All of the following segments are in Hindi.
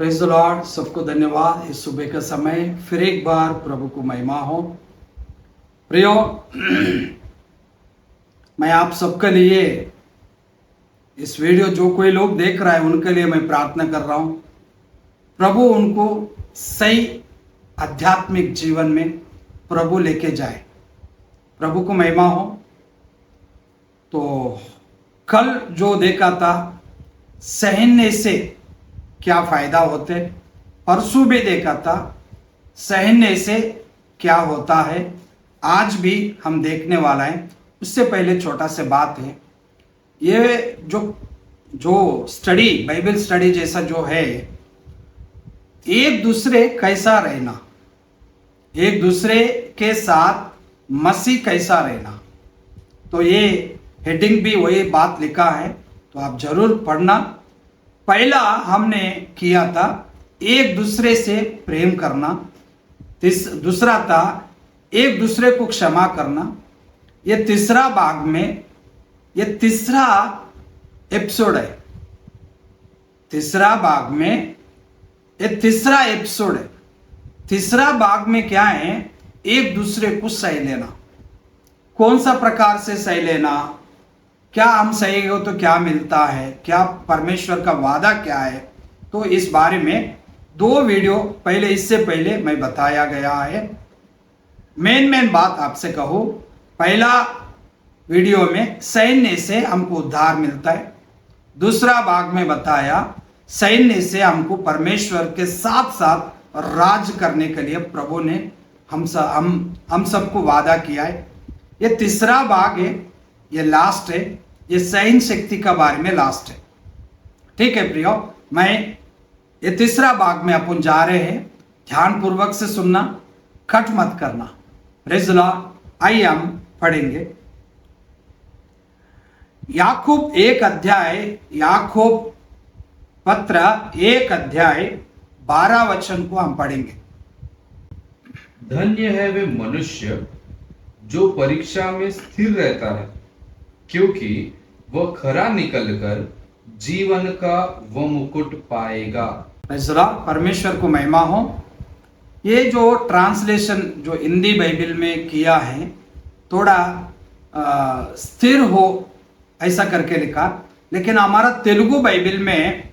Praise the Lord. सबको धन्यवाद। इस सुबह का समय फिर एक बार प्रभु को महिमा हो। प्रियो, मैं आप सबके लिए इस वीडियो जो कोई लोग देख रहा है उनके लिए मैं प्रार्थना कर रहा हूं, प्रभु उनको सही आध्यात्मिक जीवन में प्रभु लेके जाए। प्रभु को महिमा हो। तो कल जो देखा था सहने से क्या फायदा होते, परसों भी देखा था सहने से क्या होता है, आज भी हम देखने वाला है। उससे पहले छोटा सा बात है, ये जो स्टडी, बाइबल स्टडी जैसा जो है, एक दूसरे कैसा रहना, एक दूसरे के साथ मसीह कैसा रहना, तो ये हेडिंग भी वही बात लिखा है, तो आप जरूर पढ़ना। पहला हमने किया था एक दूसरे से प्रेम करना, दूसरा था एक दूसरे को क्षमा करना। ये तीसरा भाग में, ये तीसरा एपिसोड है, तीसरा भाग में ये तीसरा एपिसोड है। तीसरा भाग में क्या है, एक दूसरे को सह लेना। कौन सा प्रकार से सह लेना, क्या हम सही हो तो क्या मिलता है, क्या परमेश्वर का वादा क्या है, तो इस बारे में दो वीडियो पहले, इससे पहले मैं बताया गया है। मेन बात आपसे कहूं, पहला वीडियो में सहने से हमको उद्धार मिलता है, दूसरा भाग में बताया सहने से हमको परमेश्वर के साथ साथ राज करने के लिए प्रभु ने हम सबको वादा किया है। ये तीसरा भाग है, ये लास्ट है, ये सहन शक्ति का बारे में लास्ट है। ठीक है प्रियो, मैं ये तीसरा भाग में अपन जा रहे हैं, ध्यान पूर्वक से सुनना, कट मत करना। Praise the Lord. आइए हम पढ़ेंगे याकूब 1 अध्याय, याकूब पत्र 1 अध्याय 12 वचन को हम पढ़ेंगे। धन्य है वे मनुष्य जो परीक्षा में स्थिर रहता है, क्योंकि वह खरा निकलकर जीवन का वह मुकुट पाएगा। परमेश्वर को महिमा हो। ये जो ट्रांसलेशन जो हिंदी बाइबल में किया है, थोड़ा स्थिर हो ऐसा करके लिखा, लेकिन हमारा तेलुगु बाइबल में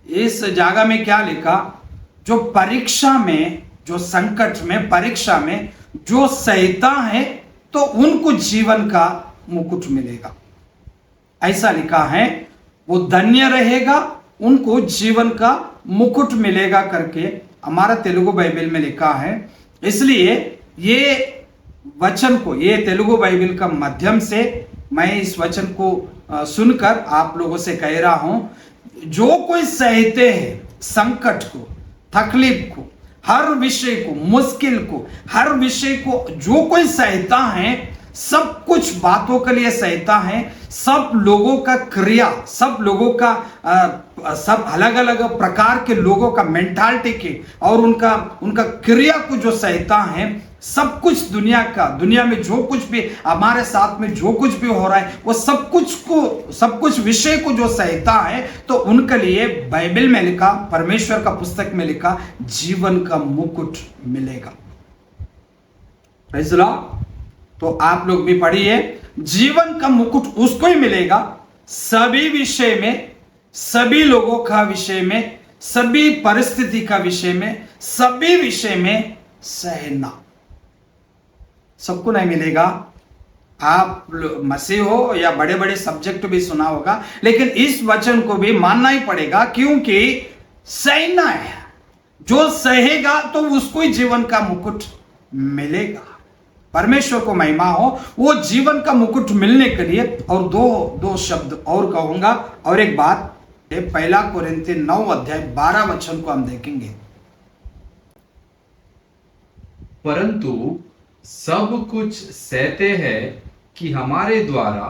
इस जगह में क्या लिखा, जो परीक्षा में, जो संकट में, परीक्षा में जो सहता है तो उनको जीवन का मुकुट मिलेगा, ऐसा लिखा है। वो धन्य रहेगा, उनको जीवन का मुकुट मिलेगा करके हमारा तेलुगु बाइबल में लिखा है। इसलिए ये वचन को, ये तेलुगु बाइबल का माध्यम से मैं इस वचन को सुनकर आप लोगों से कह रहा हूं, जो कोई सहते हैं संकट को, तकलीफ को, हर विषय को, मुश्किल को, हर विषय को जो कोई सहता है, सब कुछ बातों के लिए सहता है, सब लोगों का क्रिया, सब लोगों का सब अलग अलग प्रकार के लोगों का मेंटालिटी के और उनका क्रिया को जो सहता है, सब कुछ दुनिया में जो कुछ भी हमारे साथ में जो कुछ भी हो रहा है, वो सब कुछ विषय को जो सहता है, तो उनके लिए बाइबल में लिखा, परमेश्वर का पुस्तक में लिखा, जीवन का मुकुट मिलेगा। Praise the Lord. तो आप लोग भी पढ़िए, जीवन का मुकुट उसको ही मिलेगा, सभी विषय में, सभी लोगों का विषय में, सभी परिस्थिति का विषय में, सभी विषय में सहना सबको नहीं मिलेगा। आप मसीह हो या बड़े बड़े सब्जेक्ट भी सुना होगा, लेकिन इस वचन को भी मानना ही पड़ेगा, क्योंकि सहना है। जो सहेगा तो उसको ही जीवन का मुकुट मिलेगा। परमेश्वर को महिमा हो। वो जीवन का मुकुट मिलने के लिए, और दो शब्द और कहूंगा, और एक बात, पहला कोरिन्थी 9 अध्याय 12 वचन को हम देखेंगे। परंतु सब कुछ सहते हैं कि हमारे द्वारा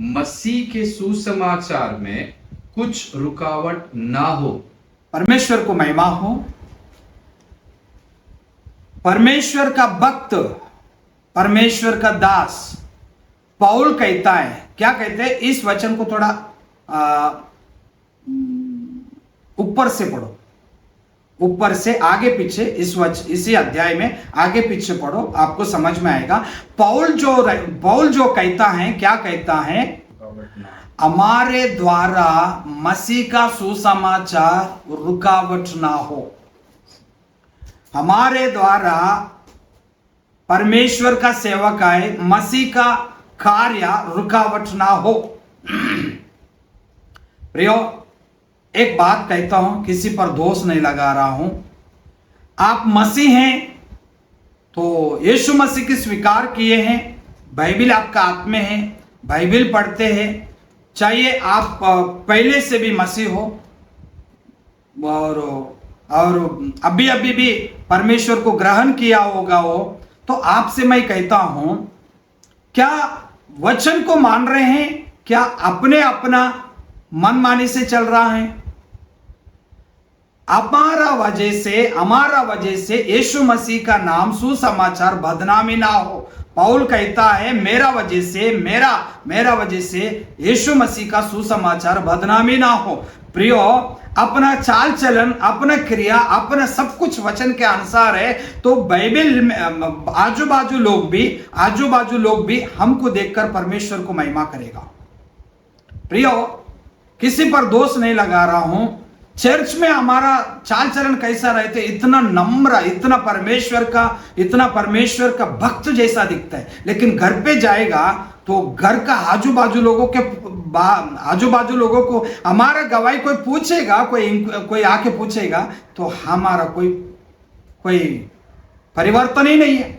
मसीह के सुसमाचार में कुछ रुकावट ना हो। परमेश्वर को महिमा हो। परमेश्वर का भक्त, परमेश्वर का दास पौल कहता है, क्या कहते हैं, इस वचन को थोड़ा ऊपर से पढ़ो। ऊपर से आगे पीछे इसी अध्याय में आगे पीछे पढ़ो, आपको समझ में आएगा। पौल जो कहता है, क्या कहता है? हमारे द्वारा मसीह का सुसमाचार रुकावट ना हो, हमारे द्वारा परमेश्वर का सेवक आए, मसीह का कार्य रुकावट ना हो। प्रियो, एक बात कहता हूं, किसी पर दोष नहीं लगा रहा हूं। आप मसीह हैं तो यीशु मसीह की स्वीकार किए हैं, बाइबिल आपका हाथ में है, बाइबिल पढ़ते हैं, चाहिए आप पहले से भी मसीह हो और अभी भी परमेश्वर को ग्रहण किया होगा हो, तो आपसे मैं कहता हूं, क्या वचन को मान रहे हैं? क्या अपना मनमानी से चल रहा है? हमारा वजह से यीशु मसीह का नाम सुसमाचार बदनामी ना हो। पौल कहता है मेरा वजह से यीशु मसीह का सुसमाचार बदनामी ना हो। प्रियो, अपना चाल चलन, अपना क्रिया, अपना सब कुछ वचन के अनुसार है, तो बाइबल में आजू बाजू लोग भी हमको देखकर परमेश्वर को महिमा करेगा। प्रियो, किसी पर दोष नहीं लगा रहा हूं। चर्च में हमारा चाल चलन कैसा रहते, इतना नम्र, इतना परमेश्वर का भक्त जैसा दिखता है, लेकिन घर पे जाएगा तो घर का आजू बाजू लोगों को हमारा गवाही कोई पूछेगा, कोई आके पूछेगा, तो हमारा कोई परिवर्तन ही नहीं है।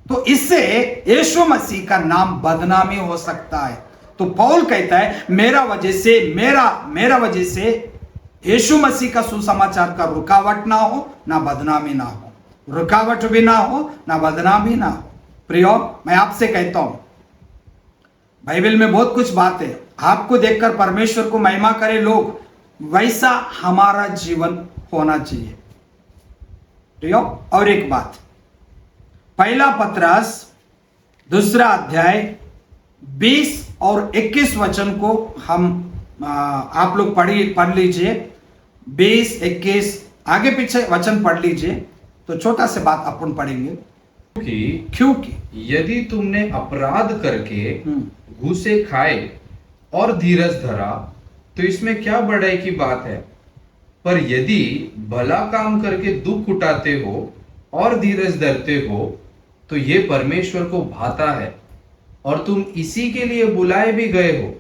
तो इससे यीशु मसीह का नाम बदनामी हो सकता है। तो पौल कहता है मेरा वजह से यीशु मसीह का सुसमाचार का रुकावट ना हो, ना बदनामी ना हो, रुकावट भी ना हो, ना बदनामी ना हो। प्रियो, मैं आपसे कहता हूं, बाइबल में बहुत कुछ बात है, आपको देखकर परमेश्वर को महिमा करे लोग, वैसा हमारा जीवन होना चाहिए। प्रियो, और एक बात, पहला पतरस 2 अध्याय 20 और 21 वचन को हम आप लोग पढ़ लीजिए। 20, 21 आगे पीछे वचन पढ़ लीजिए, तो छोटा से बात अपन पढ़ेंगे। क्योंकि यदि तुमने अपराध करके घूसे खाए और धीरज धरा, तो इसमें क्या बड़ाई की बात है? पर यदि भला काम करके दुख उठाते हो और धीरज धरते हो, तो ये परमेश्वर को भाता है, और तुम इसी के लिए बुलाए भी गए हो,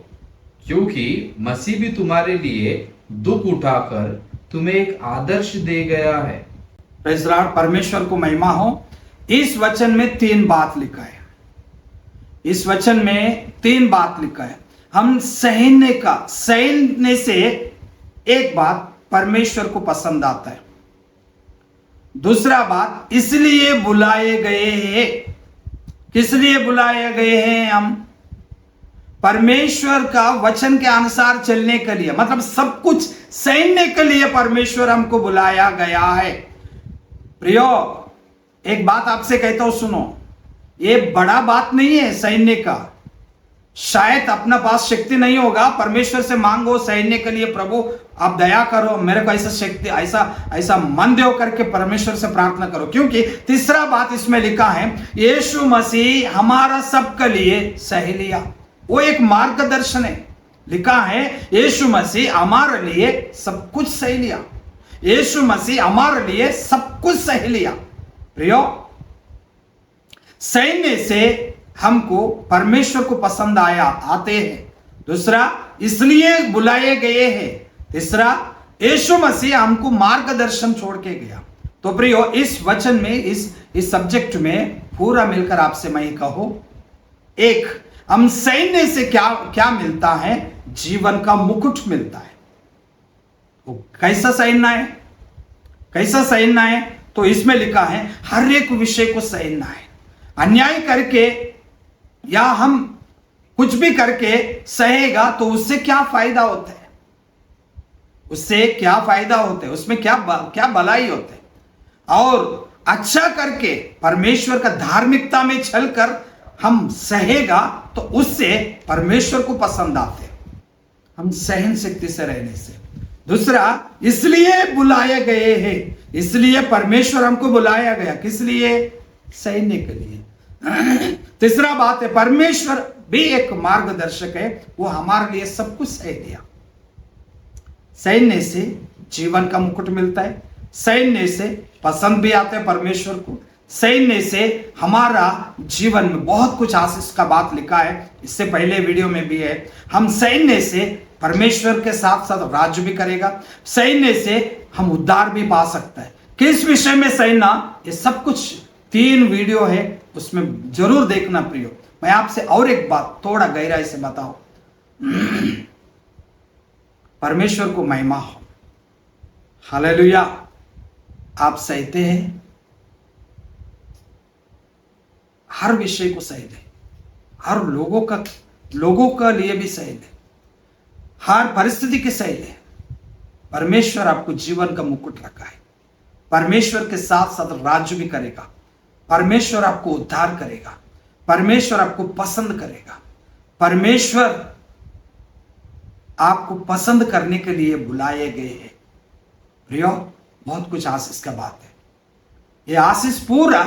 क्योंकि मसीह भी तुम्हारे लिए दुख उठाकर तुम्हें एक आदर्श दे गया है। प्रेज़ लॉर्ड, परमेश्वर को महिमा हो। इस वचन में 3 बात लिखा है, इस वचन में 3 बात लिखा है। हम सहने से एक बात परमेश्वर को पसंद आता है। दूसरा बात, इसलिए बुलाए गए हैं। किस लिए बुलाए गए हैं? हम परमेश्वर का वचन के अनुसार चलने के लिए, मतलब सब कुछ सहने के लिए परमेश्वर हमको बुलाया गया है। प्रियो, एक बात आपसे कहता हूं, सुनो, ये बड़ा बात नहीं है सहने का। शायद अपना पास शक्ति नहीं होगा, परमेश्वर से मांगो सहने के लिए, प्रभु आप दया करो, मेरे को ऐसा शक्ति, ऐसा मन दो करके परमेश्वर से प्रार्थना करो। क्योंकि तीसरा बात इसमें लिखा है, यीशु मसीह हमारा सबके लिए सह लिया। वो एक मार्गदर्शन है, लिखा है यीशु मसीह हमारे लिए सब कुछ सह लिया। यीशु मसीह हमारे लिए सब कुछ सह लिया। प्रियो, सहने से हमको परमेश्वर को पसंद आते हैं। दूसरा, इसलिए बुलाए गए हैं। तीसरा, यीशु मसीह हमको मार्गदर्शन छोड़ के गया। तो प्रियो, इस वचन में, इस सब्जेक्ट में पूरा मिलकर आपसे मैं कहूं, एक, हम सहने से क्या मिलता है? जीवन का मुकुट मिलता है। तो कैसा सहना है? तो इसमें लिखा है हर एक विषय को सहना है। अन्याय करके या हम कुछ भी करके सहेगा तो उससे क्या फायदा होता है? उसमें क्या भलाई होते है? और अच्छा करके परमेश्वर का धार्मिकता में चलकर हम सहेगा तो उससे परमेश्वर को पसंद आते हैं। हम सहन शक्ति से रहने से, दूसरा, इसलिए बुलाए गए हैं, इसलिए परमेश्वर हमको बुलाया गया, किस लिए? सैन्य के लिए। तीसरा बात है, परमेश्वर भी एक मार्गदर्शक है, वो हमारे लिए सब कुछ सह दिया। सैन्य से जीवन का मुकुट मिलता है, सैन्य से पसंद भी आते हैं परमेश्वर को, सैन्य से हमारा जीवन में बहुत कुछ आशीष का बात लिखा है, इससे पहले वीडियो में भी है। हम सैन्य से परमेश्वर के साथ साथ राज्य भी करेगा, सैन्य से हम उद्धार भी पा सकता है। किस विषय में सैन्य, ये सब कुछ 3 वीडियो है, उसमें जरूर देखना प्रियो। मैं आपसे और एक बात थोड़ा गहराई से बताऊं, परमेश्वर को महिमा हो, हालेलुया। आप सहते हैं, हर विषय को सह ले, हर लोगों का लिए भी सह ले, हर परिस्थिति के सह ले। परमेश्वर आपको जीवन का मुकुट रखा है, परमेश्वर के साथ साथ राज्य भी करेगा, परमेश्वर आपको उद्धार करेगा, परमेश्वर आपको पसंद करेगा, परमेश्वर आपको पसंद करने के लिए बुलाए गए हैं। प्रियो, बहुत कुछ आशीष का बात है। ये आशीष पूरा,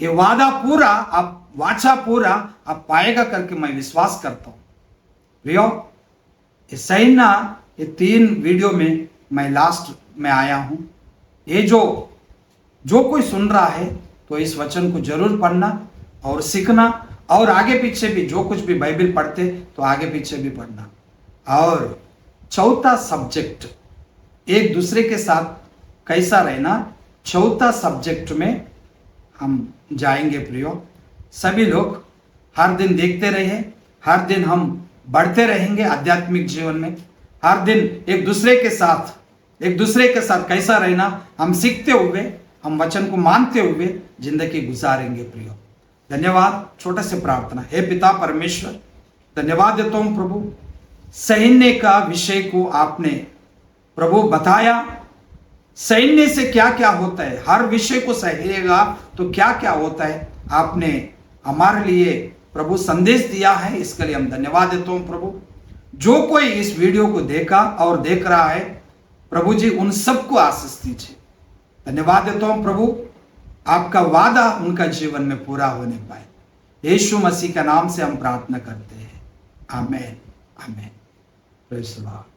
ये वादा पूरा, आप वाचा पूरा आप पाएगा करके मैं विश्वास करता हूं। प्रियो, ये सैन्य, ये 3 वीडियो में मैं लास्ट में आया हूं। ये जो कोई सुन रहा है तो इस वचन को जरूर पढ़ना और सीखना, और आगे पीछे भी जो कुछ भी बाइबल पढ़ते तो आगे पीछे भी पढ़ना। और चौथा सब्जेक्ट, एक दूसरे के साथ कैसा रहना, चौथा सब्जेक्ट में हम जाएंगे प्रियो। सभी लोग हर दिन देखते रहिए, हर दिन हम बढ़ते रहेंगे आध्यात्मिक जीवन में, हर दिन एक दूसरे के साथ कैसा रहना हम सीखते हुए, हम वचन को मानते हुए जिंदगी गुजारेंगे प्रियो। धन्यवाद। छोटा से प्रार्थना, हे पिता परमेश्वर, धन्यवाद देता हूं प्रभु, सैन्य का विषय को आपने प्रभु बताया, सैन्य से क्या क्या होता है, हर विषय को सहेगा तो क्या क्या होता है, आपने हमारे लिए प्रभु संदेश दिया है, इसके लिए हम धन्यवाद देता हूं प्रभु। जो कोई इस वीडियो को देखा और देख रहा है प्रभु जी, उन सबको आशीष दीजिए। धन्यवाद देता हूं प्रभु, आपका वादा उनका जीवन में पूरा होने पाए। यीशु मसीह का नाम से हम प्रार्थना करते हैं, आमीन आमीन। Praise the Lord.